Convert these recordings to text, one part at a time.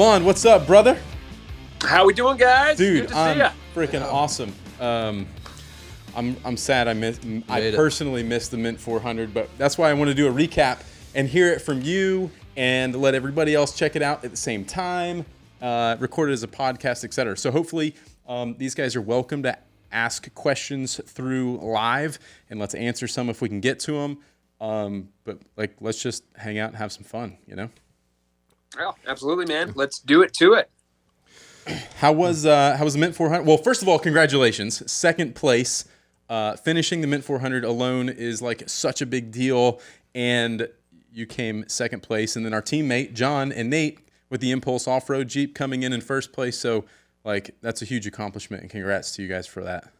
Vaughn, what's up, brother? How we doing, guys? Dude, Good to I'm see ya. freaking awesome. I'm sad I personally missed the Mint 400, but that's why I want to do a recap and hear it from you and let everybody else check it out at the same time, record it as a podcast, etc. So hopefully these guys are welcome to ask questions through live, and let's answer some if we can get to them. But let's just hang out and have some fun, you know? Yeah, absolutely, man. Let's do it to it. How was the Mint 400? Well, first of all, congratulations. Second place. Finishing the Mint 400 alone is like such a big deal, and you came second place. And then our teammate, John and Nate, with the Impulse Off-Road Jeep coming in first place. So, that's a huge accomplishment, and congrats to you guys for that.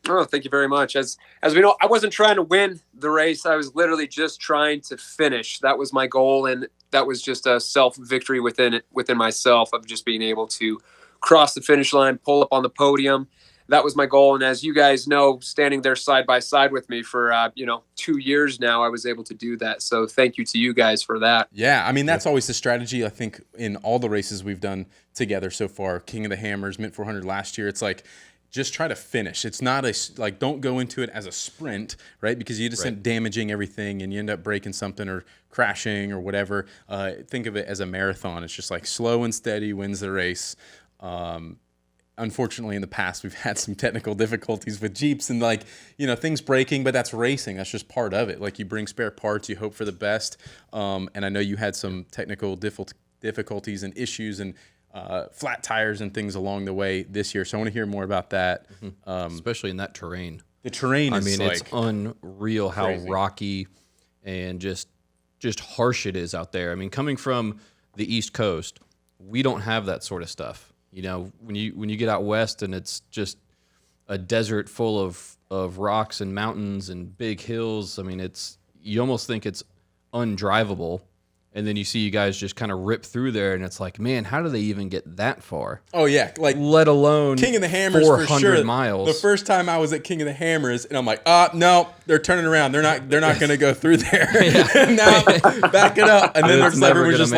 Oh, thank you very much. As we know, I wasn't trying to win the race. I was literally just trying to finish. That was my goal, and that was just a self-victory within myself of just being able to cross the finish line, pull up on the podium. That was my goal. And as you guys know, standing there side by side with me for, 2 years now, I was able to do that. So thank you to you guys for that. Yeah, I mean, that's always the strategy, I think, in all the races we've done together so far. King of the Hammers, Mint 400 last year. It's like, just try to finish. It's not don't go into it as a sprint, right? Because you just end up damaging everything and you end up breaking something or crashing or whatever. Think of it as a marathon. It's just like slow and steady wins the race. Unfortunately, in the past, we've had some technical difficulties with Jeeps and things breaking, but that's racing. That's just part of it. Like, you bring spare parts, you hope for the best. And I know you had some technical difficulties and issues and flat tires and things along the way this year. So I want to hear more about that. Especially in that terrain. The terrain is it's unreal how crazy. Rocky and just harsh it is out there. I mean, coming from the East Coast, we don't have that sort of stuff. You know, when you get out west and it's just a desert full of rocks and mountains and big hills, I mean, you almost think it's undrivable. And then you see you guys just kind of rip through there, and it's like, man, how do they even get that far? Oh, yeah. Let alone King of the Hammers 400 for sure. miles. The first time I was at King of the Hammers, and I'm like, no, they're turning around. They're not going to go through there. Now, back it up. And then everyone just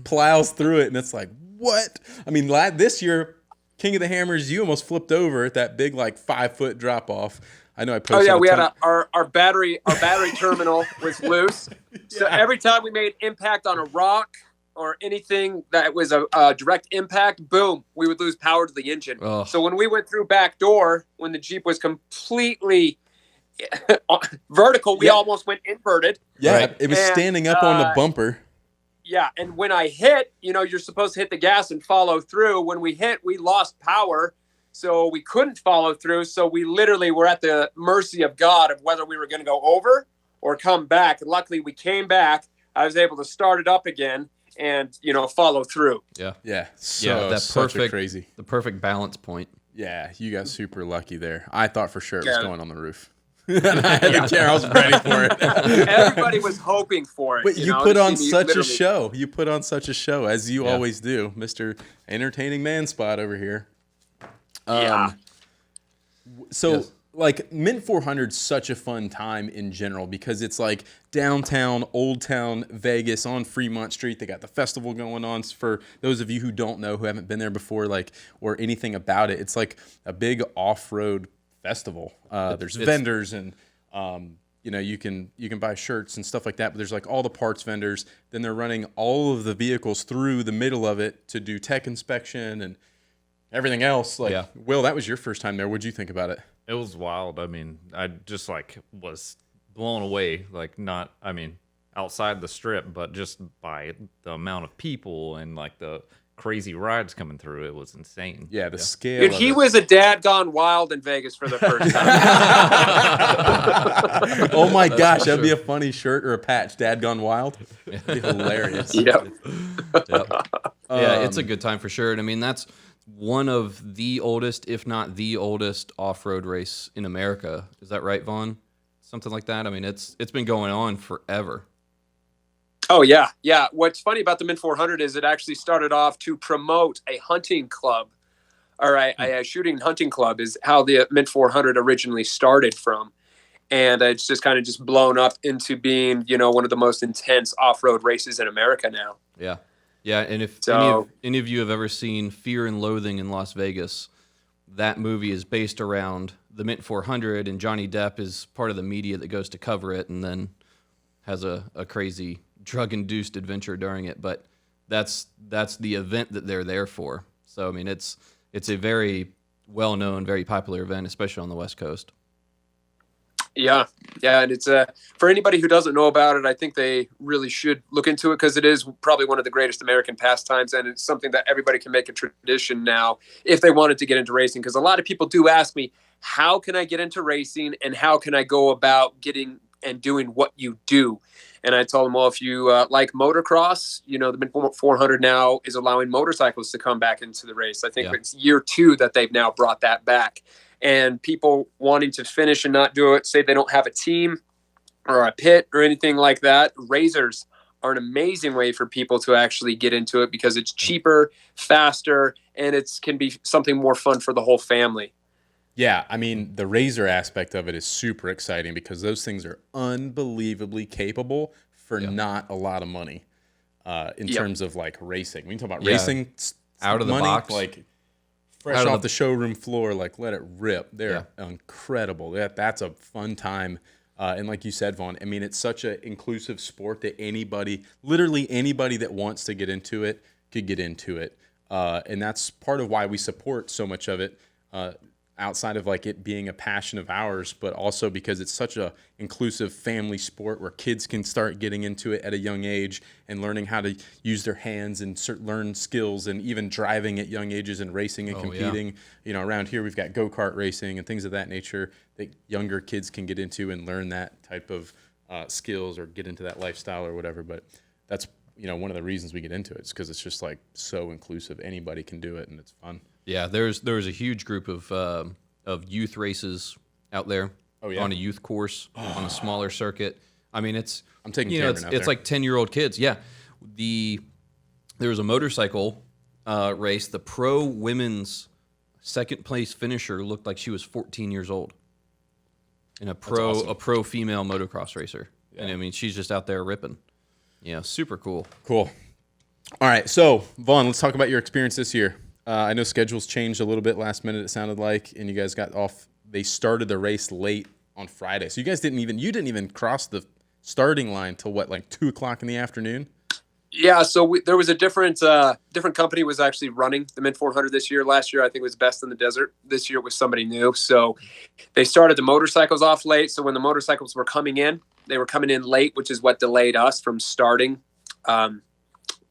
plows through it, and it's like, what? I mean, this year, King of the Hammers, you almost flipped over at that big 5-foot drop off. I know I posted. Oh yeah, we had our battery terminal was loose. So every time we made impact on a rock or anything that was a direct impact, boom, we would lose power to the engine. Oh. So when we went through back door, when the Jeep was completely vertical, we almost went inverted. Yeah, it was standing up on the bumper. Yeah, and when I hit, you're supposed to hit the gas and follow through. When we hit, we lost power. So we couldn't follow through. So we literally were at the mercy of God of whether we were going to go over or come back. And luckily, we came back. I was able to start it up again and, follow through. Yeah. Crazy. The perfect balance point. Yeah, you got super lucky there. I thought for sure it was going on the roof. And I had the chair. I was ready for it. Everybody was hoping for it. But you put on such a show. You put on such a show, as you always do, Mr. Entertaining ManSpot over here. Mint 400 is such a fun time in general because it's like downtown, Old Town Vegas on Fremont Street. They got the festival going on. For those of you who don't know, who haven't been there before, or anything about it, it's like a big off-road festival. There's vendors and you can buy shirts and stuff like that. But there's all the parts vendors. Then they're running all of the vehicles through the middle of it to do tech inspection and everything else. Will, that was your first time there. What'd you think about it? It was wild. I mean, I just was blown away. Outside the strip, but just by the amount of people and the crazy rides coming through, it was insane. Yeah, the scale. Dude, he was a dad gone wild in Vegas for the first time. Oh my gosh, that'd be a funny shirt or a patch. Dad gone wild. That'd be hilarious. Yep. Yeah, it's a good time for sure. And I mean, that's one of the oldest, if not the oldest, off-road race in America. Is that right, Vaughn? Something like that. I mean, it's been going on forever. Oh yeah. What's funny about the Mint 400 is it actually started off to promote a hunting club, or a shooting hunting club is how the Mint 400 originally started from, and it's just kind of blown up into being one of the most intense off-road races in America now. Yeah. Yeah, and if So any of you have ever seen Fear and Loathing in Las Vegas, that movie is based around the Mint 400, and Johnny Depp is part of the media that goes to cover it, and then has a crazy drug-induced adventure during it. But that's the event that they're there for. So I mean, it's a very well-known, very popular event, especially on the West Coast. yeah, and it's for anybody who doesn't know about it, I think they really should look into it, because it is probably one of the greatest American pastimes, and it's something that everybody can make a tradition now if they wanted to get into racing. Because a lot of people do ask me, how can I get into racing, and how can I go about getting and doing what you do? And I told them, well, if you like motocross, the Mint 400 now is allowing motorcycles to come back into the race. I think it's year 2 that they've now brought that back. And people wanting to finish and not do it, say they don't have a team or a pit or anything like that, razors are an amazing way for people to actually get into it, because it's cheaper, faster, and it can be something more fun for the whole family. Yeah, I mean, the razor aspect of it is super exciting, because those things are unbelievably capable for not a lot of money in terms of like racing. When you talk about racing, out of the money, box, like fresh off the showroom floor, like let it rip. They're incredible. That's a fun time. And like you said, Vaughn, I mean, it's such an inclusive sport that literally anybody that wants to get into it could get into it. And that's part of why we support so much of it. Outside of like it being a passion of ours, but also because it's such a inclusive family sport where kids can start getting into it at a young age and learning how to use their hands and learn skills, and even driving at young ages and racing and competing. Around here we've got go-kart racing and things of that nature that younger kids can get into and learn that type of skills or get into that lifestyle or whatever. But that's one of the reasons we get into it, is because it's just like so inclusive. Anybody can do it, and it's fun. Yeah, there's a huge group of youth races out there on a youth course on a smaller circuit. I mean, I'm taking Cameron it's out there. like 10-year-old kids. Yeah, there was a motorcycle race. The pro women's second place finisher looked like she was 14 years old, and a pro female motocross racer. Yeah. And I mean, she's just out there ripping. Yeah, super cool. Cool. All right, so Vaughn, let's talk about your experience this year. I know schedules changed a little bit last minute, it sounded like, and you guys got off. They started the race late on Friday, so you guys didn't even cross the starting line till what, like 2:00 in the afternoon? Yeah, so there was a different company was actually running the Mint 400 this year. Last year, I think it was Best in the Desert. This year it was somebody new. So they started the motorcycles off late. So when the motorcycles were coming in, they were coming in late, which is what delayed us from starting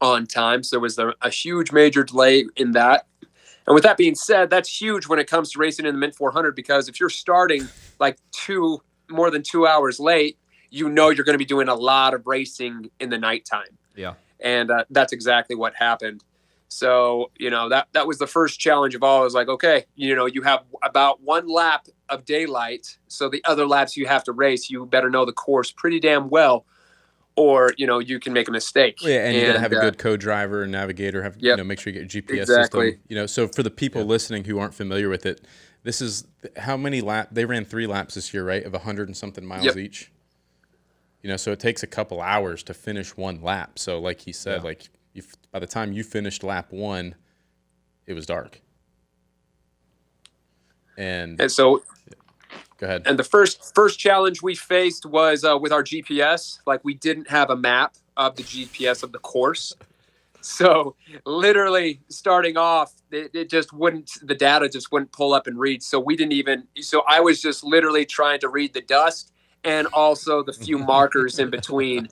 on time. So there was a huge major delay in that. And with that being said, that's huge when it comes to racing in the Mint 400, because if you're starting like more than 2 hours late, you're going to be doing a lot of racing in the nighttime. Yeah. And that's exactly what happened. So, that was the first challenge of all. I was like, okay, you have about 1 lap of daylight. So the other laps you have to race, you better know the course pretty damn well, or, you can make a mistake. Well, yeah, and you got to have a good co-driver and navigator, make sure you get a GPS system. So for the people listening who aren't familiar with it, this is how many laps? They ran 3 laps this year, right? Of 100 and something miles each. So it takes a couple hours to finish 1 lap. So like he said, by the time you finished lap 1, it was dark. And so, go ahead. And the first challenge we faced was with our GPS. Like, we didn't have a map of the GPS of the course. So literally starting off, it just wouldn't, the data just wouldn't pull up and read. So I was just literally trying to read the dust and also the few markers in between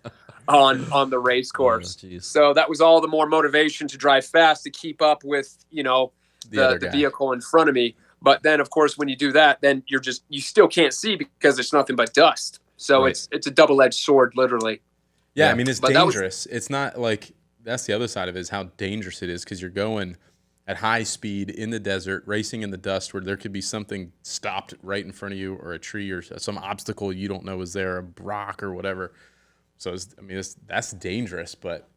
on the race course. So that was all the more motivation to drive fast to keep up with, the vehicle in front of me. But then, of course, when you do that, then you still can't see because it's nothing but dust. So it's a double-edged sword, literally. Yeah, I mean, it's dangerous. It's not like, that's the other side of it, is how dangerous it is, because you're going at high speed in the desert, racing in the dust, where there could be something stopped right in front of you, or a tree, or some obstacle you don't know is there, a rock or whatever. So, that's dangerous, but,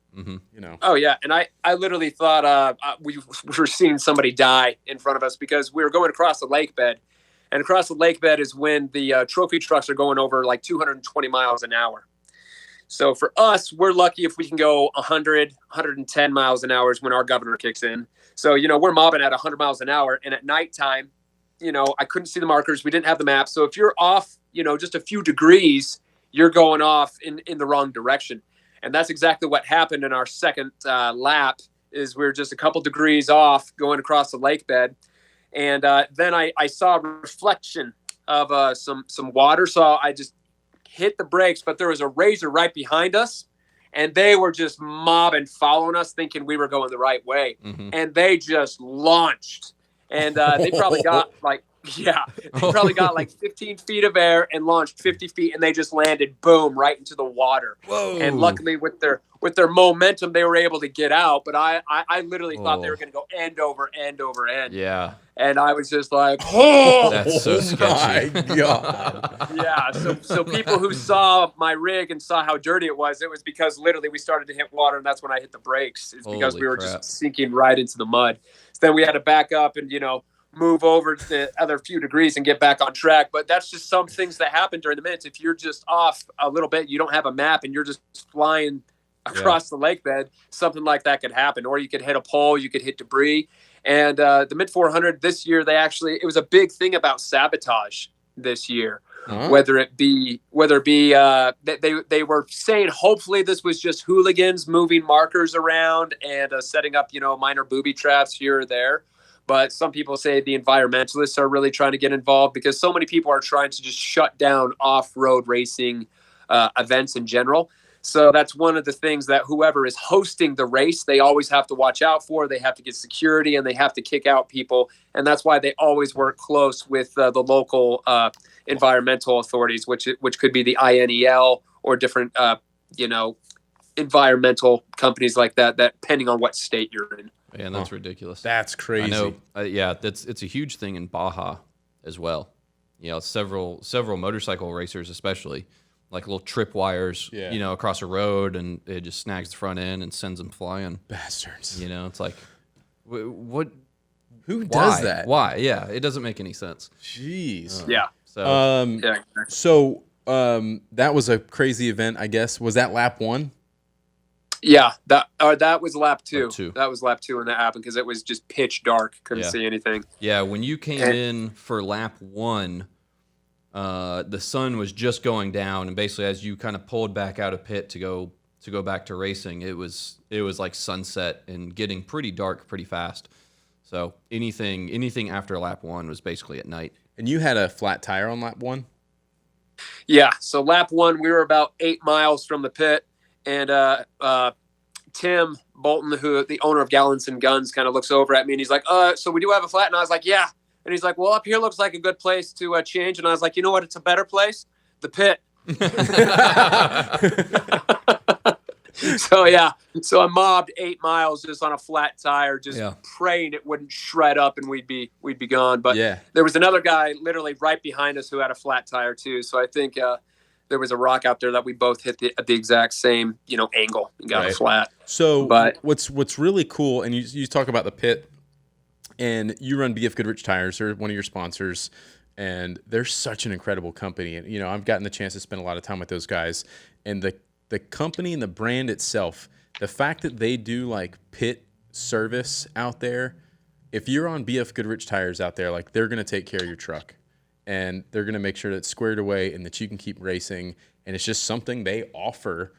Oh, yeah, and I literally thought we were seeing somebody die in front of us, because we were going across the lake bed, and across the lake bed is when the trophy trucks are going over like 220 miles an hour. So for us, we're lucky if we can go 100, 110 miles an hour is when our governor kicks in. So, we're mobbing at 100 miles an hour. And at nighttime, I couldn't see the markers. We didn't have the map. So if you're off, just a few degrees, you're going off in the wrong direction. And that's exactly what happened in our second lap is we were just a couple degrees off going across the lake bed. And then I saw a reflection of some water. So I just hit the brakes, but there was a razor right behind us. And they were just mobbing, following us, thinking we were going the right way. Mm-hmm. And they just launched. And they probably got like 15 feet of air and launched 50 feet. And they just landed, boom, right into the water. Whoa. And luckily with their momentum, they were able to get out. But I literally thought they were going to go end over end over end. Yeah. And I was just like, oh, That's so sketchy. My God. yeah. So people who saw my rig and saw how dirty it was because literally we started to hit water, and that's when I hit the brakes. It's because Holy we were crap. just sinking right into the mud. So then we had to back up and move over to the other few degrees and get back on track. But that's just some things that happen during the minutes. If you're just off a little bit, you don't have a map, and you're just flying across the lake bed, something like that could happen. Or you could hit a pole, you could hit debris. And the mid 400 this year, it was a big thing about sabotage this year. Uh-huh. Whether it be they were saying hopefully this was just hooligans moving markers around and setting up minor booby traps here or there. But some people say the environmentalists are really trying to get involved because so many people are trying to just shut down off-road racing events in general. So that's one of the things that whoever is hosting the race, they always have to watch out for. They have to get security and they have to kick out people. And that's why they always work close with the local environmental authorities, which could be the INEL or different, environmental companies like that, depending on what state you're in. Man, that's ridiculous. That's crazy. I know. It's a huge thing in Baja as well. Several motorcycle racers, especially, like little trip wires, across a road, and it just snags the front end and sends them flying. Bastards. It's like, what? Who Why? does that? Why? Yeah, it doesn't make any sense. Jeez. Yeah. So So that was a crazy event, I guess. Was that lap 1? Yeah, that was lap 2. Lap 2. That was lap 2 when that happened because it was just pitch dark. Couldn't see anything. Yeah, when you came in for lap 1, the sun was just going down, and basically as you kind of pulled back out of pit to go back to racing, it was like sunset and getting pretty dark pretty fast. So anything after lap 1 was basically at night. And you had a flat tire on lap 1? Yeah, so lap 1, we were about 8 miles from the pit, and Tim Bolton, the owner of Gallons and Guns, kind of looks over at me and he's like, so we do have a flat? And I was like, yeah. And he's like, well, up here looks like a good place to change. And I was like, you know what? It's a better place. The pit. So I mobbed 8 miles just on a flat tire, just praying it wouldn't shred up and we'd be gone. But there was another guy literally right behind us who had a flat tire too. So I think there was a rock out there that we both hit at the exact same angle and got a flat. So what's really cool, and you talk about the pit, and you run BF Goodrich Tires, they're one of your sponsors, and they're such an incredible company. And I've gotten the chance to spend a lot of time with those guys, and the company and the brand itself, the fact that they do like pit service out there, if you're on BF Goodrich Tires out there, like they're going to take care of your truck and they're going to make sure that it's squared away and that you can keep racing. And it's just something they offer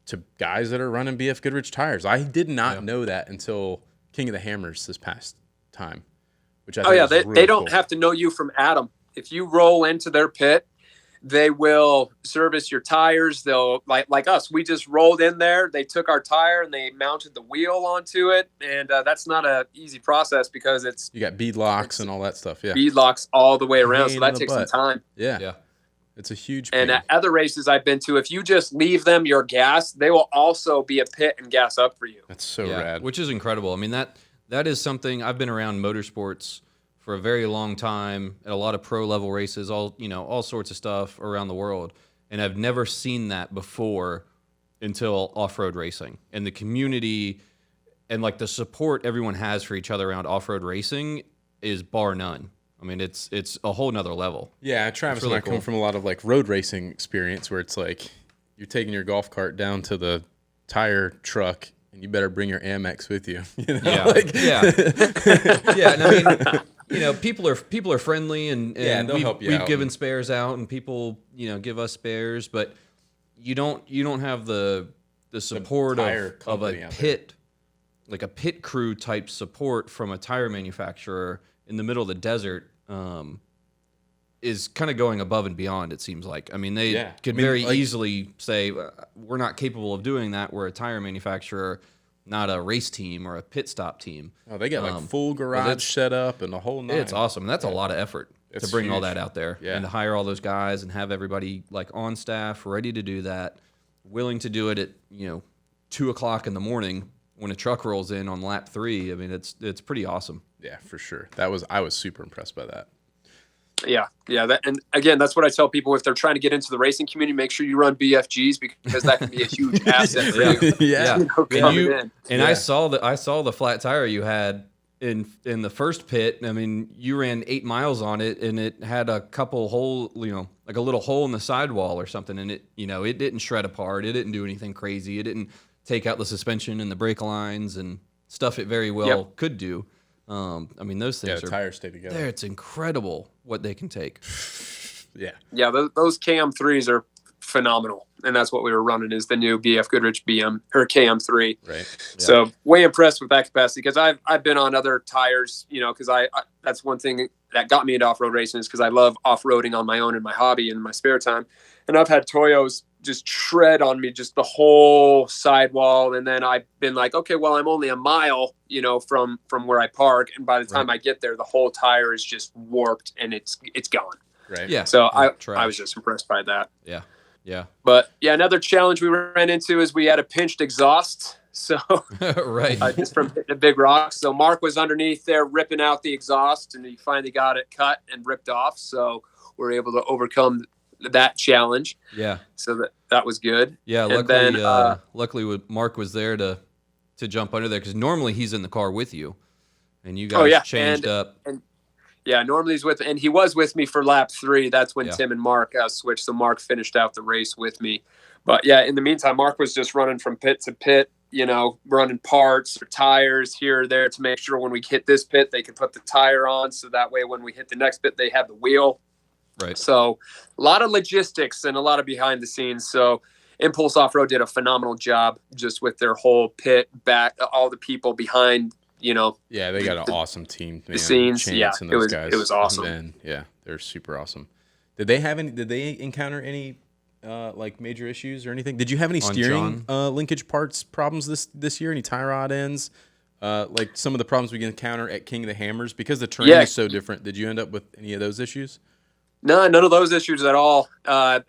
to guys that are running BF Goodrich Tires. I did not know that until King of the Hammers this past time, which I think is really they don't cool. have to know you from Adam. If you roll into their pit, they will service your tires. They'll like us. We just rolled in there. They took our tire and they mounted the wheel onto it. And that's not an easy process because you got bead locks and all that stuff. Yeah, bead locks all the way around. Pain So that in the takes some butt. time. Yeah. It's a huge And pain. at other races I've been to, if you just leave them your gas, they will also be a pit and gas up for you. That's so rad. Which is incredible. I mean, that is something. I've been around motorsports for a very long time at a lot of pro level races, all sorts of stuff around the world, and I've never seen that before until off-road racing. And the community and like the support everyone has for each other around off-road racing is bar none. I mean, it's a whole nother level. Yeah, Travis really and I come cool. from a lot of like road racing experience where it's like you're taking your golf cart down to the tire truck, and you better bring your Amex with you. You know? Yeah, Like, yeah. And I mean, you know, people are friendly, and they'll we've, help you we've out. given spares out, and people, you know, give us spares, but you don't have the support tire of a company out there. pit, like a pit crew type support from a tire manufacturer in the middle of the desert. Is kind of going above and beyond, it seems like. I mean, they Yeah. could I mean, very like- easily say, we're not capable of doing that. We're a tire manufacturer, not a race team or a pit stop team. Oh, they got like full that's- garage set up and the whole nine. It's awesome. And that's a lot of effort to It's bring all huge. that out there Yeah. and to hire all those guys and have everybody like on staff, ready to do that, willing to do it at, 2:00 in the morning when a truck rolls in on lap 3. I mean, it's pretty awesome. Yeah, for sure. I was super impressed by that. Yeah. And again, that's what I tell people if they're trying to get into the racing community. Make sure you run BFGs because that can be a huge asset for you. Yeah. Coming in. And I saw the flat tire you had in the first pit. I mean, you ran 8 miles on it, and it had a couple hole, like a little hole in the sidewall or something, and it didn't shred apart. It didn't do anything crazy. It didn't take out the suspension and the brake lines and stuff it very well could do. I mean, those things The are tires stay together. there. It's incredible what they can take. Yeah. Yeah, those KM3s are phenomenal, and that's what we were running is the new BF Goodrich KM3. Right. So way impressed with that capacity because I've been on other tires, because I that's one thing that got me into off road racing is because I love off roading on my own in my hobby in my spare time, and I've had Toyos just tread on me just the whole sidewall, and then I've been like, okay, well I'm only a mile, from where I park, and by the time I get there, the whole tire is just warped and it's gone. Right. Yeah. So I trash. was just impressed by that. Yeah. Yeah. But yeah, another challenge we ran into is we had a pinched exhaust. So Right. just from hitting a big rock. So Mark was underneath there ripping out the exhaust, and he finally got it cut and ripped off. So we're able to overcome that challenge. Yeah. So that was good. Yeah, And luckily, then, luckily, Mark was there to jump under there because normally he's in the car with you, and you guys changed up. And yeah, normally he's with, and he was with me for lap 3. That's when Yeah. Tim and Mark switched. So Mark finished out the race with me. But yeah, in the meantime, Mark was just running from pit to pit, running parts or tires here or there to make sure when we hit this pit, they could put the tire on. So that way, when we hit the next pit, they have the wheel. Right. So a lot of logistics and a lot of behind the scenes. So Impulse Off-Road did a phenomenal job just with their whole pit back, all the people behind, Yeah, they got an awesome team. Man. scenes. Chance Yeah, and it those was- guys. it was awesome. Man, yeah, they're super awesome. Did they encounter any like major issues or anything? Did you have any On steering linkage parts problems this year? Any tie rod ends? Like some of the problems we can encounter at King of the Hammers because the terrain is so different. Did you end up with any of those issues? No, none of those issues at all. At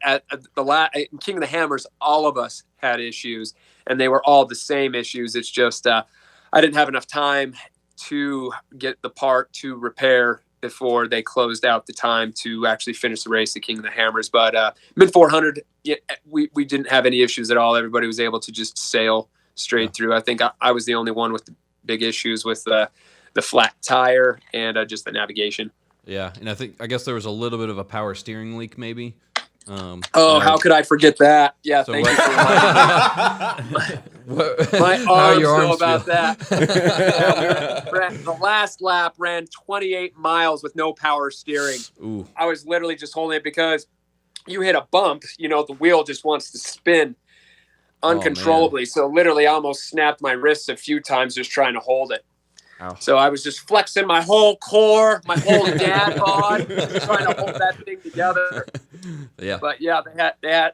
King of the Hammers, all of us had issues, and they were all the same issues. It's just I didn't have enough time to get the part to repair before they closed out the time to actually finish the race at King of the Hammers. But mid 400, we didn't have any issues at all. Everybody was able to just sail straight through. I think I was the only one with the big issues with the flat tire and just the navigation. Yeah, and I guess there was a little bit of a power steering leak, maybe. How could I forget that? Yeah, So thank what- you for my How arms your know arms about feel? that. The last lap ran 28 miles with no power steering. Ooh, I was literally just holding it because you hit a bump, the wheel just wants to spin uncontrollably. So literally I almost snapped my wrists a few times just trying to hold it. ow. So I was just flexing my whole core, my whole dad bod, trying to hold that thing together. Yeah, But yeah,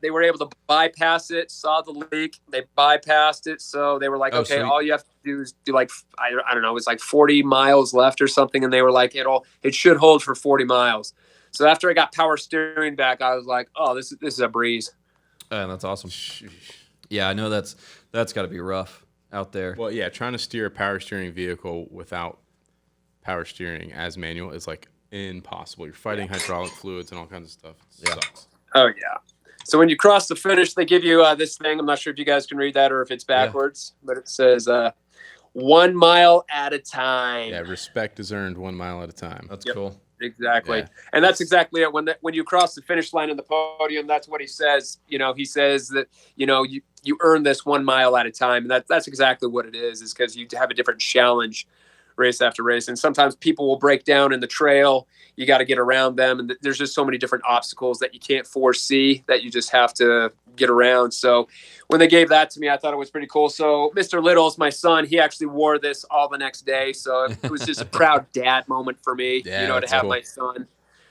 they were able to bypass it, saw the leak, they bypassed it. So they were like, Oh, okay, sweet. all you have to do is do like, I don't know, it was like 40 miles left or something. And they were like, it should hold for 40 miles. So after I got power steering back, I was like, oh, this is a breeze. that's awesome. Yeah, I know that's got to be rough out there. Well, yeah, trying to steer a power steering vehicle without power steering as manual is like impossible. You're fighting hydraulic fluids and all kinds of stuff. It sucks. Oh yeah. So when you cross the finish, they give you this thing. I'm not sure if you guys can read that or if it's backwards, but it says 1 mile at a time. Yeah, respect is earned 1 mile at a time. That's Yep. cool. Exactly. Yeah. And that's exactly it. When you cross the finish line in the podium, that's what he says. He says that, you earn this 1 mile at a time. And that's exactly what it is because you have a different challenge race after race. And sometimes people will break down in the trail. You got to get around them. And there's just so many different obstacles that you can't foresee that you just have to get around. So when they gave that to me, I thought it was pretty cool. So Mr. Littles, my son, he actually wore this all the next day. So it was just a proud dad moment for me, Yeah, to have cool. my son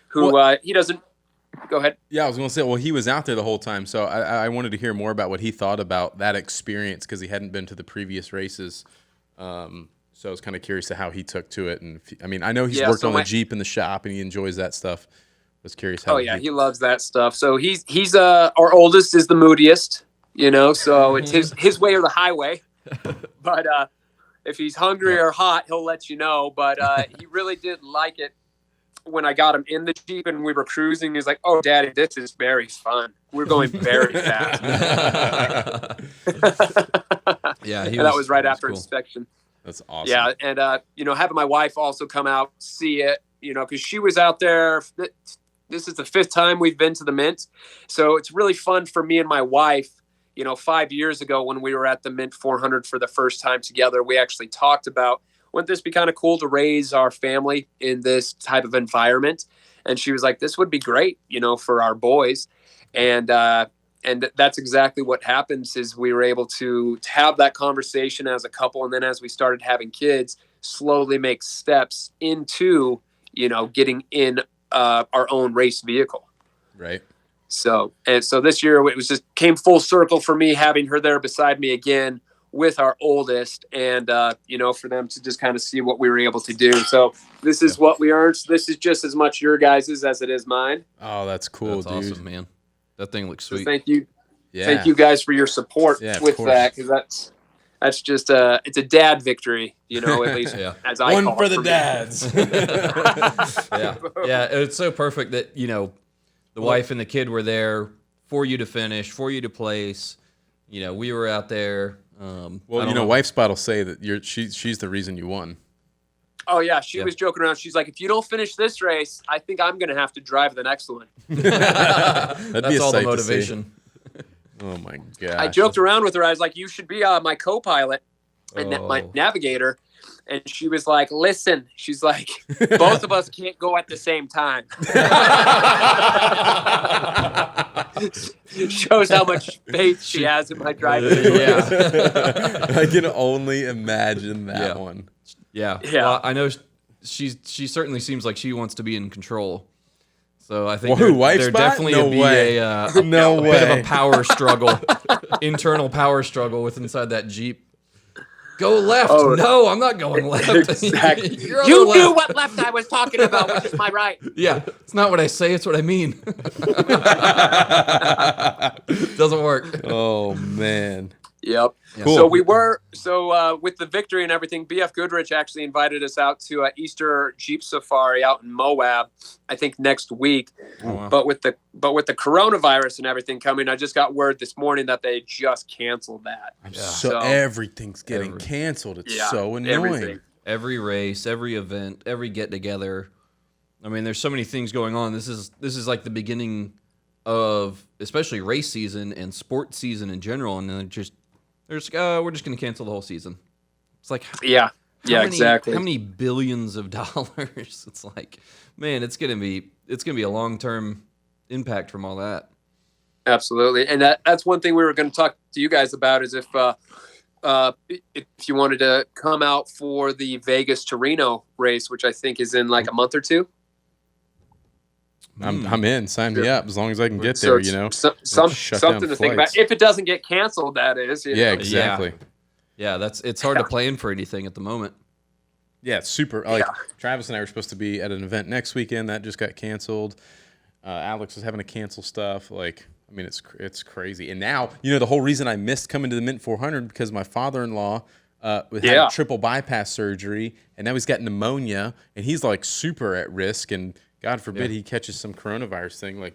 who he doesn't go ahead. Yeah, I was going to say, well, he was out there the whole time. So I wanted to hear more about what he thought about that experience because he hadn't been to the previous races. So I was kind of curious to how he took to it. And I know he's worked on the Jeep in the shop and he enjoys that stuff. I was curious how. Oh yeah, he loves that stuff. So he's our oldest is the moodiest, so it's his way or the highway. But if he's hungry or hot, he'll let you know. But he really did like it when I got him in the Jeep and we were cruising. He's like, "Oh, Daddy, this is very fun. We're going very fast." Yeah, and that was right after cool. inspection. That's awesome. Yeah, and having my wife also come out see it, because she was out there. This is the 5th time we've been to the Mint, so it's really fun for me and my wife. 5 years ago when we were at the Mint 400 for the first time together, we actually talked about wouldn't this be kind of cool to raise our family in this type of environment? And she was like, "This would be great, for our boys," and that's exactly what happens is we were able to have that conversation as a couple. And then as we started having kids, slowly make steps into, getting in our own race vehicle. Right. So this year it was just came full circle for me having her there beside me again with our oldest and, for them to just kind of see what we were able to do. So this is what we earned. So this is just as much your guys's as it is mine. Oh, that's cool, That's dude. awesome, man. That thing looks sweet. So thank you. Yeah. Thank you guys for your support with course. that. Cause that's just it's a dad victory, at least as I One call for it the dads. Yeah, it's so perfect that, the wife and the kid were there for you to finish, for you to place. We were out there. Well, Wife's WifeSpot will say that she's the reason you won. Oh yeah, she was joking around. She's like, "If you don't finish this race, I think I'm going to have to drive the next one." That's all the motivation. Oh my god! I joked around with her. I was like, "You should be my co-pilot and my navigator." And she was like, "Listen," she's like, "both of us can't go at the same time." Shows how much faith she has in my driving. Yeah. I can only imagine that one. Yeah. Well, I know she certainly seems like she wants to be in control. So I think there definitely no be way. a No bit way. of a power struggle, internal power struggle with inside that Jeep. Go left. Oh, no, I'm not going left. Exactly. You're You on the knew left. what left I was talking about, which is my right. Yeah, it's not what I say, it's what I mean. Doesn't work. Oh man. Yep. Cool. So we were with the victory and everything. BF Goodrich actually invited us out to Easter Jeep Safari out in Moab, I think next week. Oh, wow. But with the coronavirus and everything coming, I just got word this morning that they just canceled that. So everything's getting canceled. It's so annoying. Everything. Every race, every event, every get together. I mean, there's so many things going on. This is like the beginning of especially race season and sports season in general, and then we're just going to cancel the whole season. It's like exactly. How many billions of dollars? It's like, man, it's gonna be a long-term impact from all that. Absolutely, and that's one thing we were going to talk to you guys about is if you wanted to come out for the Vegas to Reno race, which I think is in like a month or two. I'm in. Sign me up as long as I can get So there. something to think about. If it doesn't get canceled, that is. Yeah, exactly. Yeah, it's hard to plan for anything at the moment. Yeah, it's super. Travis and I were supposed to be at an event next weekend that just got canceled. Alex was having to cancel stuff. It's crazy. And now, the whole reason I missed coming to the Mint 400 because my father-in-law had triple bypass surgery, and now he's got pneumonia, and he's like super at risk, and God forbid he catches some coronavirus thing.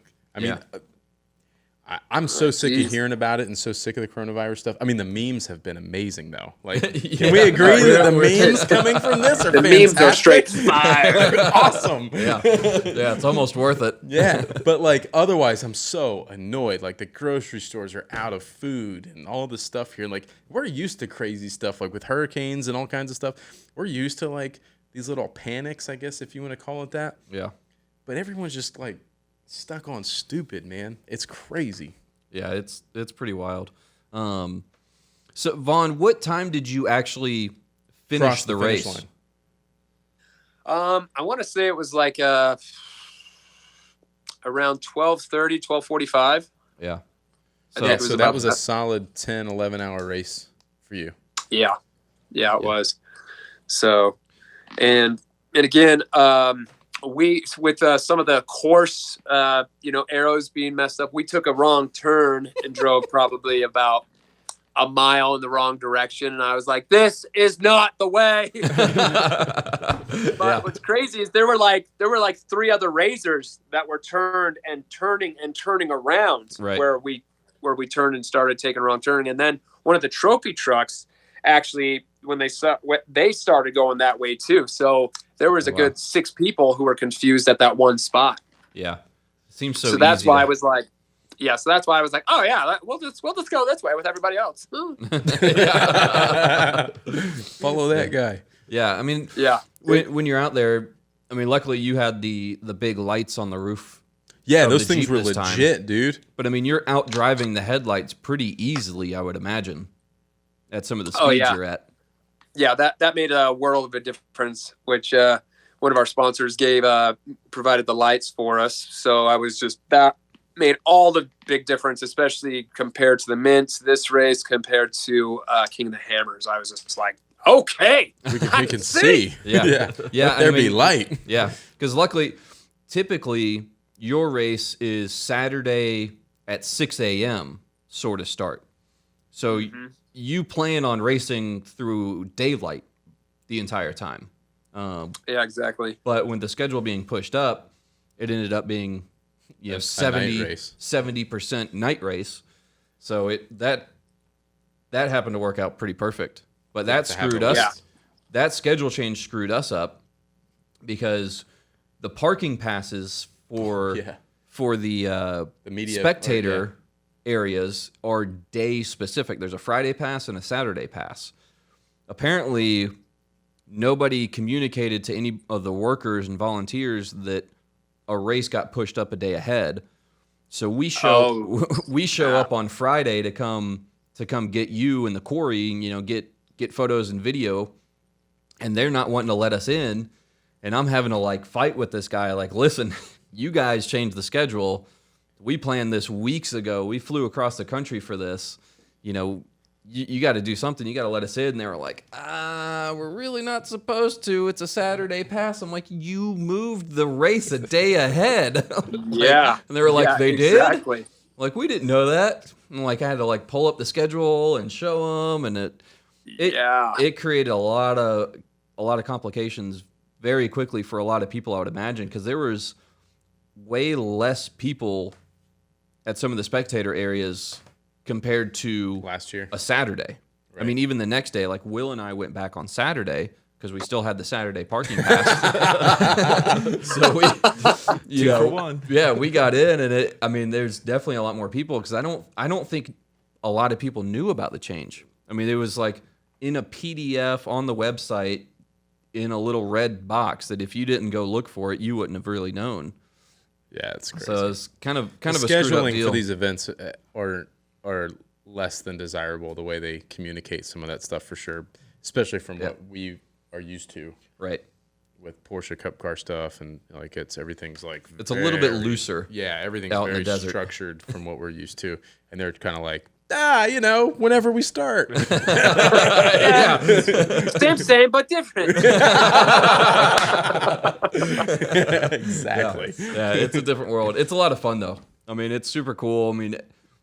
I'm so sick geez. of hearing about it and so sick of the coronavirus stuff. I mean, the memes have been amazing, though. Like, Yeah. can we agree that the memes coming from this are The fantastic? memes are straight fire. They're awesome. Yeah, it's almost worth it. Yeah, but like otherwise, I'm so annoyed. Like the grocery stores are out of food and all this stuff here. Like we're used to crazy stuff, like with hurricanes and all kinds of stuff. We're used to like these little panics, I guess, if you want to call it that. Yeah. But everyone's just like stuck on stupid, man. It's crazy. Yeah, it's pretty wild. So Vaughn, what time did you actually finish Cross the finish race? line. I want to say it was like around 12:30, 12:45. Yeah. I So, think it was So about that was a that. solid 10, 11-hour race for you. Yeah, it was. So, and again, we with some of the course, arrows being messed up, we took a wrong turn and drove probably about a mile in the wrong direction, and I was like, "This is not the way." But what's crazy is there were like 3 other razors that were turned and turning around Right. where we turned and started taking a wrong turn, and then one of the trophy trucks actually when they started going that way too. So there was a good 6 people who were confused at that one spot. yeah. Seems so So that's easy why to- I was like, oh yeah, we'll just go this way with everybody else. Follow that guy. Yeah, I mean, Yeah. when you're out there, I mean, luckily you had the big lights on the roof. Yeah, Of those the things Jeep were this time. legit, dude. But I mean, you're out driving the headlights pretty easily, I would imagine, at some of the speeds Oh, yeah. you're at. Yeah, that made a world of a difference, which one of our sponsors provided the lights for us. So that made all the big difference, especially compared to the Mint, this race compared to King of the Hammers. I was just like, okay, We can see. Yeah. yeah. Yeah, Let there I mean- be light. Yeah, because luckily, typically your race is Saturday at 6 a.m. sort of start. So you plan on racing through daylight the entire time. Yeah, exactly. But when the schedule being pushed up, it ended up being A night 70% night race. So that happened to work out pretty perfect. But that To have screwed the us. Yeah. That schedule change screwed us up because the parking passes for Yeah. the media spectator areas are day specific. There's a Friday pass and a Saturday pass. Apparently, nobody communicated to any of the workers and volunteers that a race got pushed up a day ahead. So we show up on Friday to come get you in the quarry and get photos and video, and they're not wanting to let us in, and I'm having to like fight with this guy like, listen, you guys changed the schedule. We planned this weeks ago. We flew across the country for this. You got to do something. You got to let us in. And they were like, we're really not supposed to. It's a Saturday pass. I'm like, you moved the race a day ahead. Yeah. And they were like, Yeah, they did? exactly. Like, we didn't know that. And like, I had to like pull up the schedule and show them. And it created a lot of complications very quickly for a lot of people, I would imagine, because there was way less people at some of the spectator areas compared to Last year. a Saturday. I Right. mean, even the next day, like Will and I went back on Saturday because we still had the Saturday parking pass. So we, Two for one. yeah, we got in, and there's definitely a lot more people because I don't think a lot of people knew about the change. I mean, it was like in a PDF on the website in a little red box that if you didn't go look for it, you wouldn't have really known. Yeah, it's crazy. So it's kind of The a screwed up scheduling deal. for these events are less than desirable, the way they communicate some of that stuff for sure, especially from what we are used to Right. with Porsche Cup car stuff, and like everything's like It's a little bit very- looser. Yeah, everything's out in the very desert. structured from what we're used to, and they're kind of like, whenever we start. Yeah. Same, but different. Exactly. Yeah, it's a different world. It's a lot of fun though. I mean, it's super cool. I mean,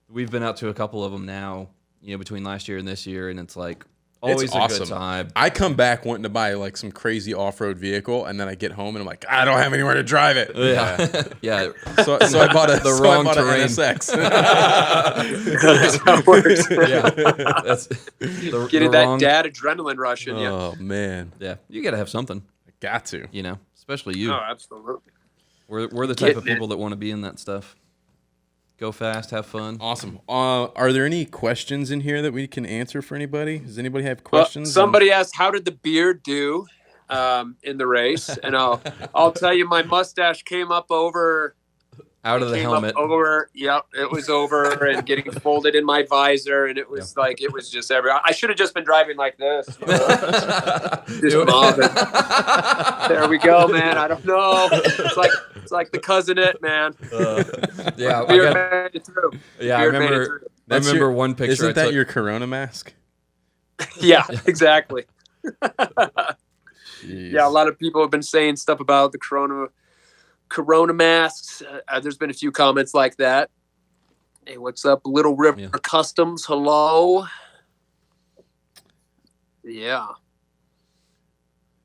we've been out to a couple of them now, between last year and this year, and it's like Always It's a awesome. good time. I come back wanting to buy like some crazy off-road vehicle, and then I get home and I'm like, I don't have anywhere to drive it. Yeah. Yeah. So I bought a The wrong terrain. NSX. That's how it works. Yeah. That's the, Getting the that wrong, dad adrenaline rush in you. Oh man, Yeah. You got to have something, got to. you know, especially you. Oh, absolutely. We're the type of Getting it. people that want to be in that stuff. Go fast, have fun. Awesome. Are there any questions in here that we can answer for anybody? Does anybody have Well, questions? somebody asked, "How did the beard do in the race?" And I'll tell you, my mustache came up over. Out of the Came helmet. up over. Yep, it was over and getting folded in my visor, and it was like it was just everywhere. I should have just been driving like this. You know? Just mobbing. There we go, man. I don't know. It's like the cousin it, man. Yeah, Beard made it through. yeah. I Beard made it remember. through. I remember one picture. Isn't I that took. your Corona mask? Yeah, exactly. Jeez. Yeah, a lot of people have been saying stuff about the Corona masks. There's been a few comments like that. Hey, what's up, Little River Customs? Hello. Yeah.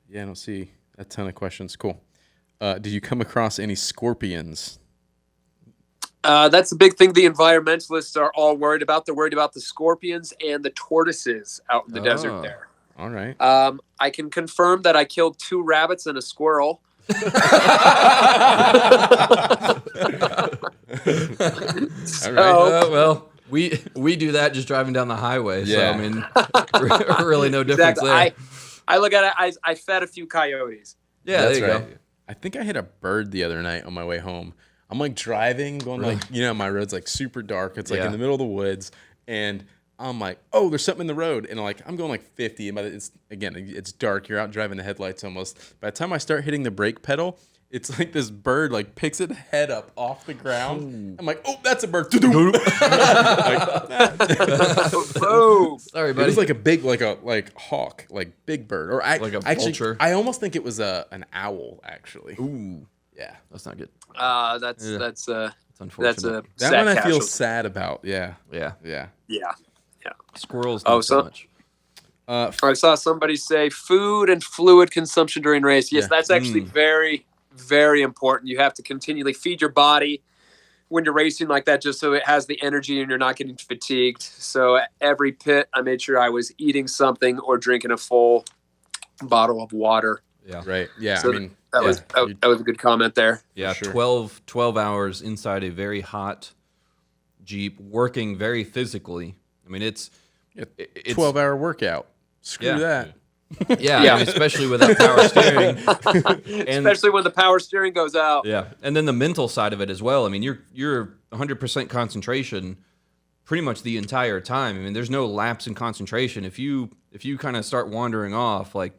Yeah, I don't see a ton of questions. Cool. Did you come across any scorpions? That's the big thing the environmentalists are all worried about. They're worried about the scorpions and the tortoises out in the desert there. All right. I can confirm that I killed 2 rabbits and a squirrel. All right. Well, we do that just driving down the highway. Yeah. So I mean, really no difference Exactly. there. I look at it. I fed a few coyotes. Yeah, That's there you right. go. I think I hit a bird the other night on my way home. I'm like driving, going like, my road's like super dark. It's like in the middle of the woods, and I'm like, oh, there's something in the road, and I'm going like 50, and it's dark. You're out driving the headlights almost. By the time I start hitting the brake pedal, it's like this bird like picks its head up off the ground. I'm like, oh, that's a bird. Boom. Sorry, It buddy. was like a big, like hawk, like big bird, or Like a vulture? I almost think it was an owl, actually. Ooh, Yeah, that's not good. That's It's unfortunate. that's a that sad one I feel casualty. sad about. Yeah, Yeah, yeah. Yeah. squirrels. Oh, Not so so- much. I saw somebody say food and fluid consumption during race. Yes, Yeah. that's actually very, very important. You have to continually feed your body when you're racing like that, just so it has the energy and you're not getting fatigued. So at every pit, I made sure I was eating something or drinking a full bottle of water. Yeah, Right. Yeah. So I mean, That was a good comment there. yeah. sure. 12 hours inside a very hot Jeep, working very physically. I mean, it's 12-hour workout. Screw Yeah. that. Yeah, Yeah. I mean, especially with that power steering. And Especially when the power steering goes out. yeah, and then the mental side of it as well. I mean, you're 100% concentration pretty much the entire time. I mean, there's no lapse in concentration. If you kind of start wandering off, like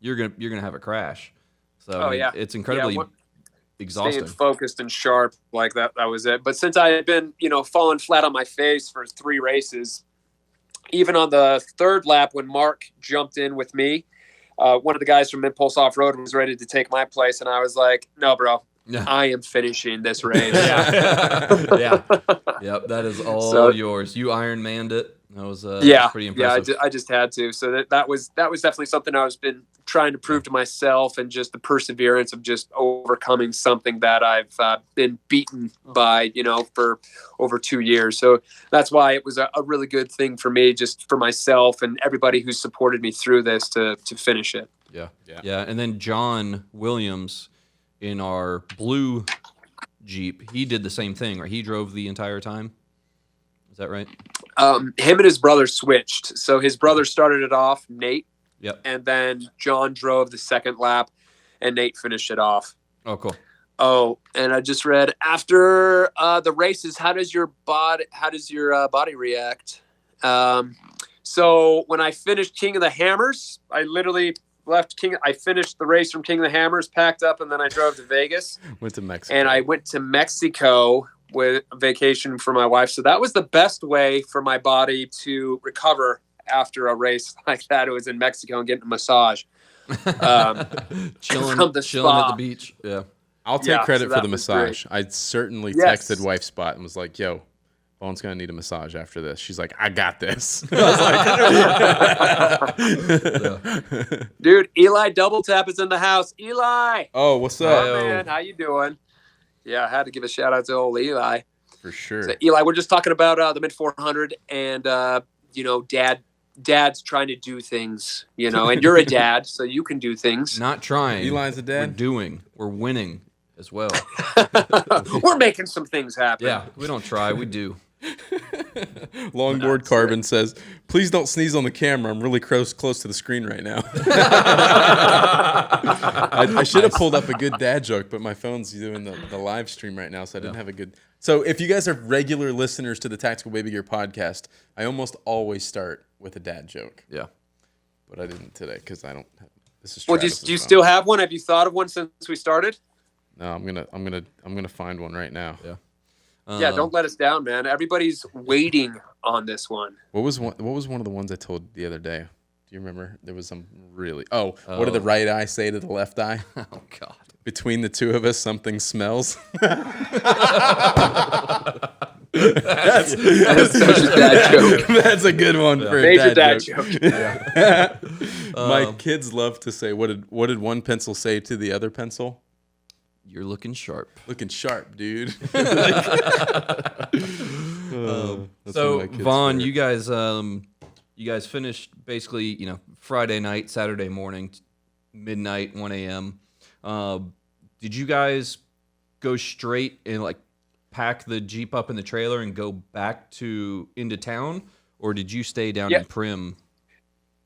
you're gonna have a crash. So I mean, yeah. it's incredibly Staying exhausting. focused and sharp like that was it. But since I had been, falling flat on my face for 3 races, even on the 3rd lap when Mark jumped in with me, one of the guys from Impulse Off-Road was ready to take my place, and I was like, no, bro, Yeah. I am finishing this race. Yeah. Yep, that is all So- yours. You Iron Manned it. That was Yeah, pretty yeah, impressive. I just had to. So that was definitely something I was been trying to prove to myself, and just the perseverance of just overcoming something that I've been beaten by, for over 2 years. So that's why it was a really good thing for me, just for myself and everybody who supported me through this to finish it. Yeah, and then John Williams in our blue Jeep, he did the same thing, right? He drove the entire time. Is that right? Him and his brother switched. So his brother started it off, Nate. Yep. And then John drove the 2nd lap, and Nate finished it off. Oh, cool. Oh, and I just read after the races, how does your body react? So when I finished King of the Hammers, I literally I finished the race from King of the Hammers, packed up, and then I drove to Vegas. Went to Mexico. And I went to Mexico with a vacation for my wife. So that was the best way for my body to recover after a race like that. It was in Mexico and getting a massage. Chilling from the at spa. the beach. Yeah. I'll take Yeah, credit so for the that was massage. I certainly Yes. texted Wife Spot and was like, yo, Vaughn's gonna need a massage after this. She's like, I got this. I was like, Dude, Eli Double Tap is in the house. Eli, oh, what's oh, up? man, how you doing? Yeah, I had to give a shout out to old Eli. For sure. So, Eli, we're just talking about the mid 400 and dad's trying to do things, and you're a dad, so you can do things. Not trying. Eli's a dad. We're doing. We're winning as well. We're making some things happen. Yeah, we don't try. We do. Longboard Carbon says, please don't sneeze on the camera. I'm really close to the screen right now. I should have pulled up a good dad joke, but my phone's doing the live stream right now, so I didn't have a good. So if you guys are regular listeners to the Tactical Baby Gear podcast, I almost always start with a dad joke. Yeah. But I didn't today because I don't have, this is Well, do you still have one? Have you thought of one since we started? No, I'm gonna find one right now. Yeah. Yeah, don't let us down, man. Everybody's waiting on this one. What was one of the ones I told the other day? Do you remember? There was some really. Oh, what did the right eye say to the left eye? Oh God. Between the two of us, something smells. That's such a dad joke. That's a good one for a Major dad joke. joke. My kids love to say, "What did one pencil say to the other pencil?" You're looking sharp. Looking sharp, dude. So Vaughn, you guys finished basically, Friday night, Saturday morning, midnight, 1 a.m. Did you guys go straight and pack the Jeep up in the trailer and go back into town, or did you stay down in Prim?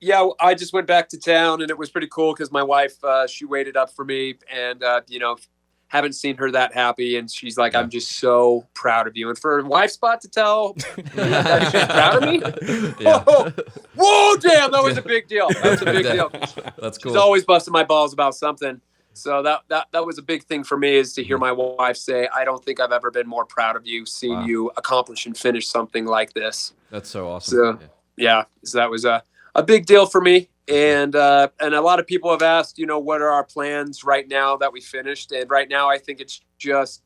Yeah, I just went back to town, and it was pretty cool because my wife, she waited up for me, and haven't seen her that happy, and she's like, I'm just so proud of you. And for TheManSpot to tell me that she's proud of me, whoa, damn, that was a big deal. That's a big deal. That's cool. She's always busting my balls about something. So that was a big thing for me, is to hear my wife say, I don't think I've ever been more proud of you, seeing you accomplish and finish something like this. That's so awesome. So, so that was a big deal for me. And a lot of people have asked, what are our plans right now that we finished? And right now, I think it's just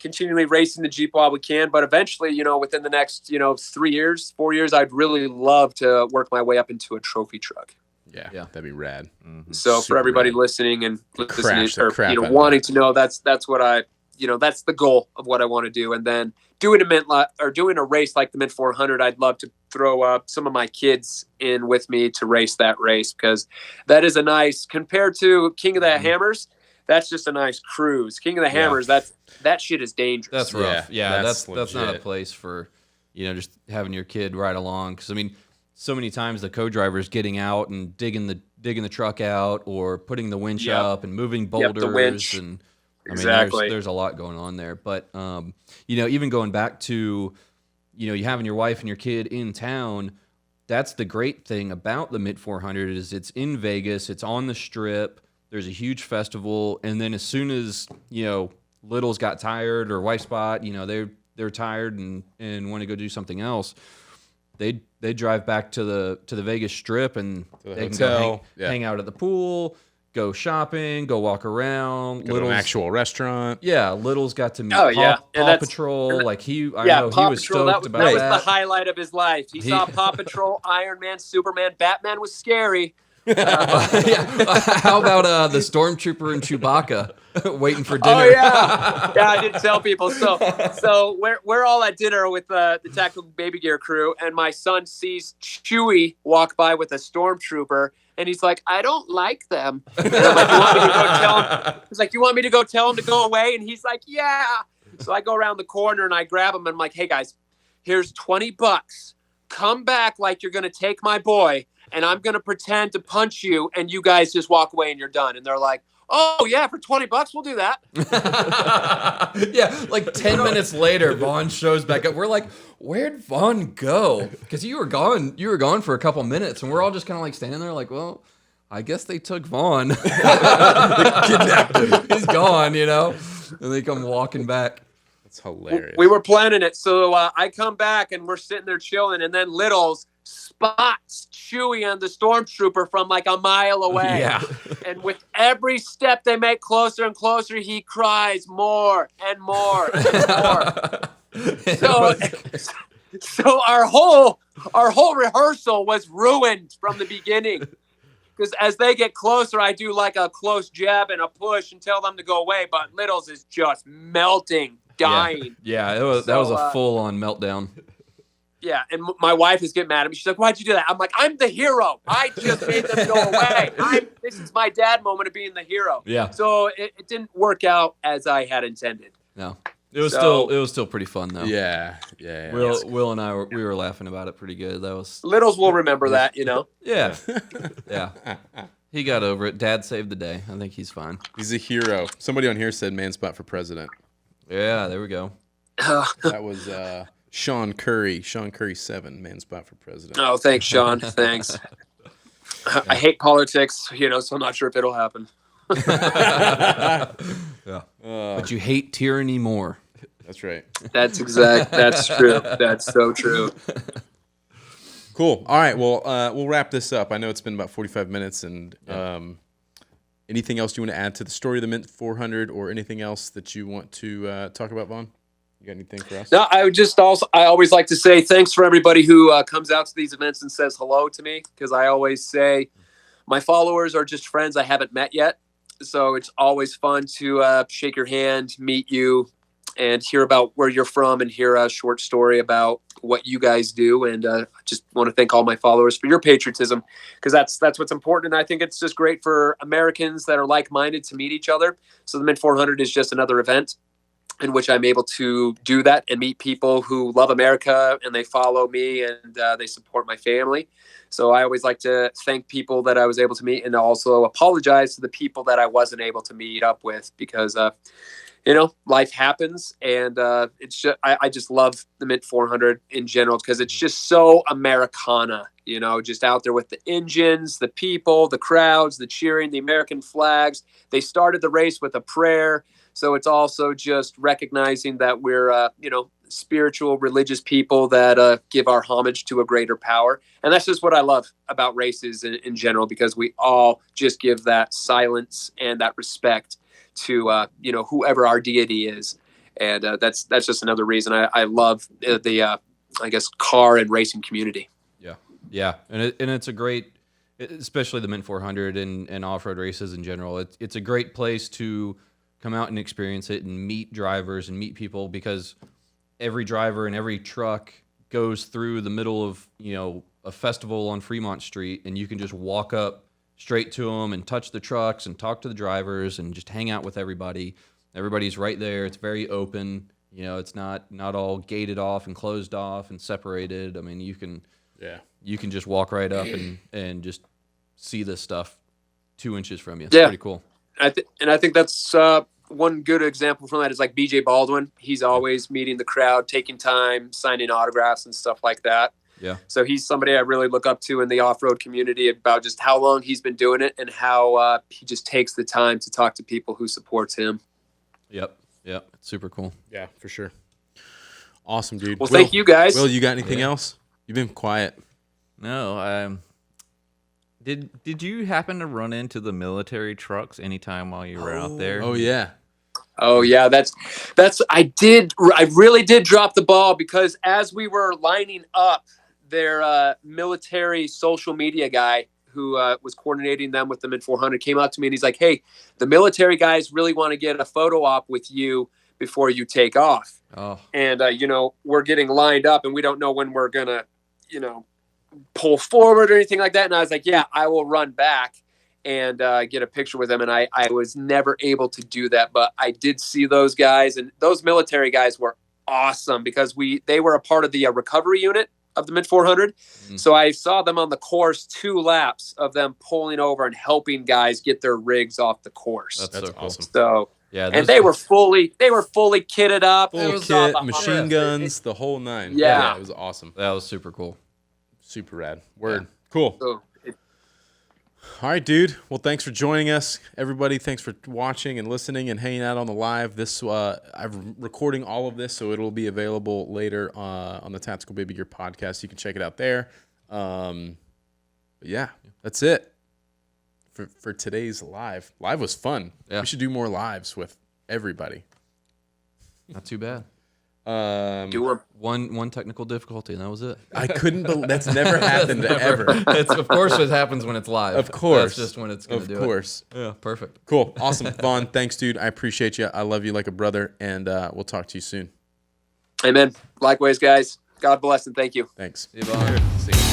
continually racing the Jeep while we can. But eventually, within the next, 4 years, I'd really love to work my way up into a trophy truck. Yeah, that'd be rad. Mm-hmm. So Super for everybody rad. listening and listening, Crap wanting to know, that's what I, that's the goal of what I want to do. And then doing a race like the mid 400, I'd love to throw some of my kids in with me to race that race, because that is a nice, compared to King of the Hammers, that's just a nice cruise. King of the Hammers, that shit is dangerous. That's rough. Yeah, that's not a legit. place for, just having your kid ride along. Because so many times the co-driver's getting out and digging the truck out, or putting the winch up and moving boulders, the winch. and Exactly. there's a lot going on there. But even going back to you having your wife and your kid in town, that's the great thing about the mid 400 is it's in Vegas, it's on the Strip. There's a huge festival, and then as soon as Little's got tired, or TBG, they're tired and want to go do something else, they drive back to the Vegas Strip, and they can go hang out at the pool, go shopping, go walk around. Go to an actual restaurant. Yeah, Little's got to meet Paw Patrol. I know Paw he was Patrol, stoked about that was the highlight of his life. He saw Paw Patrol, Iron Man, Superman, Batman was scary. How about the Stormtrooper and Chewbacca waiting for dinner? Oh yeah, I didn't tell people. So we're all at dinner with the Tactical Baby Gear crew, and my son sees Chewie walk by with a Stormtrooper, and he's like, I don't like them. And I'm like, you want me to go tell him? He's like, you want me to go tell him to go away? And he's like, yeah. So I go around the corner and I grab him and I'm like, hey guys, here's $20. Come back like you're gonna take my boy, and I'm going to pretend to punch you, and you guys just walk away and you're done. And they're like, oh, yeah, for $20, we'll do that. Yeah, 10 minutes later, Vaughn shows back up. We're like, where'd Vaughn go? Because you were gone for a couple minutes, and we're all just kind of standing there like, well, I guess they took Vaughn. Kidnapped him. He's gone, and they come walking back. That's hilarious. We were planning it. So I come back, and we're sitting there chilling, and then Littles spots Chewie and the Stormtrooper from a mile away. Yeah. And with every step they make closer and closer, he cries more and more and more. So, so our whole rehearsal was ruined from the beginning. Because as they get closer, I do like a close jab and a push and tell them to go away. But Littles is just melting, dying. Yeah, that was a full-on meltdown. Yeah, and my wife is getting mad at me. She's like, "Why'd you do that?" I'm like, "I'm the hero. I just made them go away. This is my dad moment of being the hero." Yeah. So it didn't work out as I had intended. No, it was still pretty fun though. Yeah. Will and I we were laughing about it pretty good. That was Littles will remember that, Yeah. He got over it. Dad saved the day. I think he's fine. He's a hero. Somebody on here said "ManSpot for president." Yeah, there we go. That was Sean Curry. Sean Curry 7, "ManSpot for president." Oh, thanks, Sean. Thanks. I hate politics, so I'm not sure if it'll happen. Yeah. But you hate tyranny more. That's right. That's true. That's so true. Cool. All right. Well, we'll wrap this up. I know it's been about 45 minutes, and anything else you want to add to the story of the Mint 400, or anything else that you want to talk about, Vaughn? You got anything for us? No, I always like to say thanks for everybody who comes out to these events and says hello to me, because I always say my followers are just friends I haven't met yet. So it's always fun to shake your hand, meet you, and hear about where you're from and hear a short story about what you guys do. And I just want to thank all my followers for your patriotism, because that's what's important. And I think it's just great for Americans that are like-minded to meet each other. So the Mint 400 is just another event in which I'm able to do that and meet people who love America, and they follow me, and they support my family. So I always like to thank people that I was able to meet, and also apologize to the people that I wasn't able to meet up with, because life happens, and it's just I just love the Mint 400 in general, because it's just so Americana, just out there with the engines, the people, the crowds, the cheering, the American flags. They started the race with a prayer. So it's also just recognizing that we're, spiritual, religious people that give our homage to a greater power. And that's just what I love about races in general, because we all just give that silence and that respect to, whoever our deity is. And that's just another reason I love the car and racing community. Yeah. And it's a great, especially the Mint 400 and off-road races in general. It's a great place to come out and experience it and meet drivers and meet people, because every driver and every truck goes through the middle of, a festival on Fremont Street, and you can just walk up straight to them and touch the trucks and talk to the drivers and just hang out with everybody. Everybody's right there. It's very open. It's not all gated off and closed off and separated. I mean, you can just walk right up and just see this stuff 2 inches from you. It's pretty cool. I think that's one good example from that is like BJ Baldwin. He's always meeting the crowd, taking time, signing autographs and stuff like that. Yeah. So he's somebody I really look up to in the off-road community, about just how long he's been doing it and how he just takes the time to talk to people who supports him. Yep. It's super cool. Yeah, for sure. Awesome, dude. Well, thank you guys. Will, you got anything else? You've been quiet. No, Did you happen to run into the military trucks anytime while you were out there? Oh yeah. Oh yeah, that's I really did drop the ball, because as we were lining up, their military social media guy who was coordinating them with the Mint 400 came up to me, and he's like, "Hey, the military guys really want to get a photo op with you before you take off." Oh. And we're getting lined up, and we don't know when we're gonna, pull forward or anything like that. And I was like, yeah, I will run back and get a picture with them. And I was never able to do that, but I did see those guys, and those military guys were awesome, because they were a part of the recovery unit of the Mint 400. Mm-hmm. So I saw them on the course, 2 laps of them pulling over and helping guys get their rigs off the course. That's so awesome. So yeah, and they were fully kitted up. Full kit, machine guns, the whole 9. Yeah. It was awesome. That was super cool. Super rad. Word. Yeah. Cool. So All right, dude. Well, thanks for joining us, everybody. Thanks for watching and listening and hanging out on the live. I'm recording all of this, so it'll be available later on the Tactical Baby Gear podcast. You can check it out there. But yeah, that's it for today's live. Live was fun. Yeah. We should do more lives with everybody. Not too bad. Do them. One technical difficulty, and that was it. I couldn't believe that's never happened ever. It's of course it happens when it's live. Of course. That's just when it's gonna do it. Of course. Yeah, perfect. Cool. Awesome. Vaughn, thanks, dude. I appreciate you. I love you like a brother, and we'll talk to you soon. Amen. Likewise, guys. God bless and thank you. Thanks. See you, Vaughn. See you.